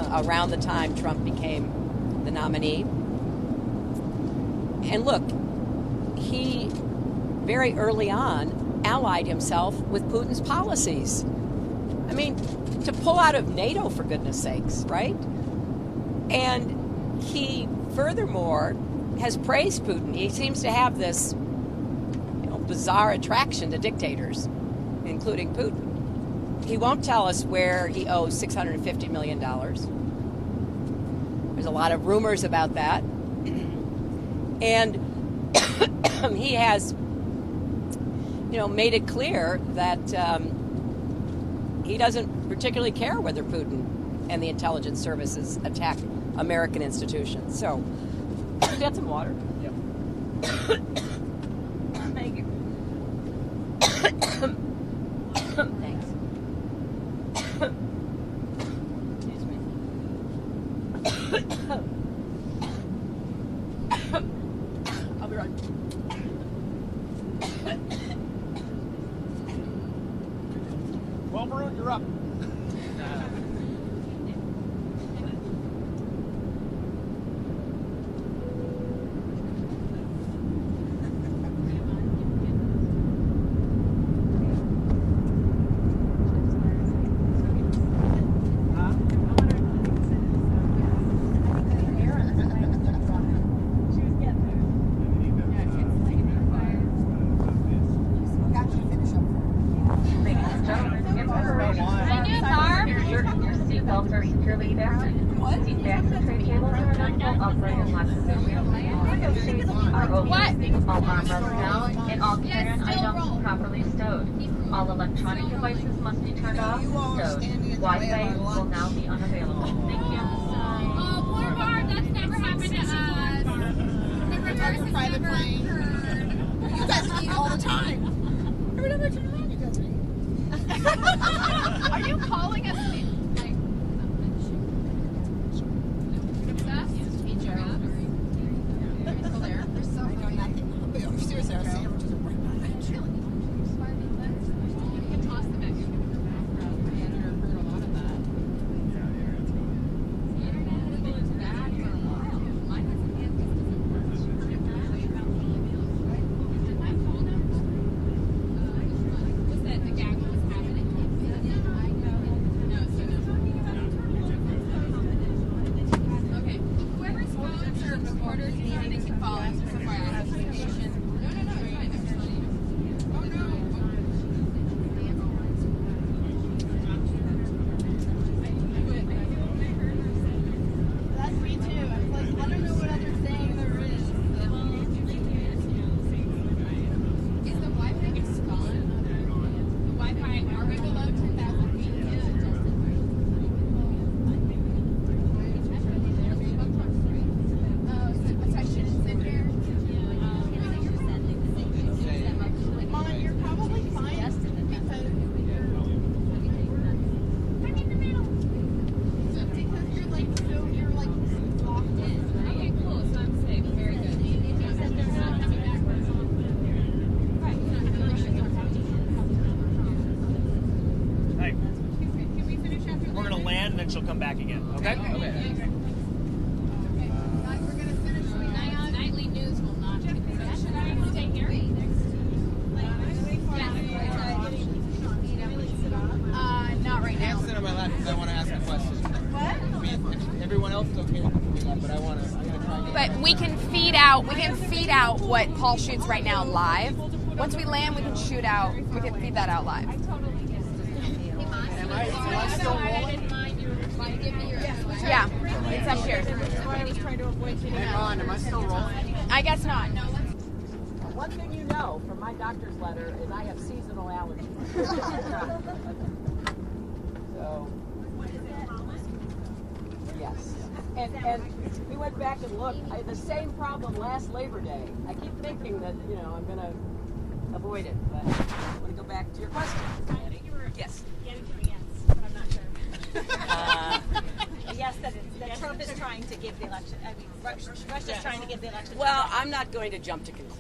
around the time Trump became the nominee. And look, he very early on allied himself with Putin's policies. I mean, to pull out of NATO, for goodness sakes, right? And he, furthermore, has praised Putin. He seems to have this bizarre attraction to dictators, including Putin. He won't tell us where he owes $650 million. There's a lot of rumors about that. And he has, made it clear that he doesn't particularly care whether Putin and the intelligence services attack American institutions. So, get some water. Yep. Thank you. Thanks. Excuse me. I'll be right back. Well, Maroon, you're up. Seatbelts are securely fastened. Seat backs and tray tables are adjustable upright in locked position. Window shades are open. All armrests down and all carry-on items properly stowed. All electronic devices must be turned off and stowed. Wi-Fi will now be unavailable. Thank you. Poor Barb, that's never happened to us. Never private plane. You guys eat all the time. Every time I turn around, you guys eat. Are you calling us? And then she'll come back again. Okay? Okay. We're going to finish nightly news will not be finished. Should I stay here? Not right now. I sit on my lap because I want to ask a question. What? Everyone else is okay with that, but I'm gonna try. But we can feed out what Paul shoots right now live. Once we land, we can feed that out live. Am I still rolling? Yeah, it's up here. Hang on, am I still rolling? I guess not. One thing you know from my doctor's letter is I have seasonal allergies. So, yes. And we went back and looked. I had the same problem last Labor Day. I keep thinking that, I'm going to avoid it. But I want to go back to your question. Yes. I'm not sure. Yes, that Trump is trying to give the election. I mean, Russia's trying to give the election. Well, I'm not going to jump to conclusions.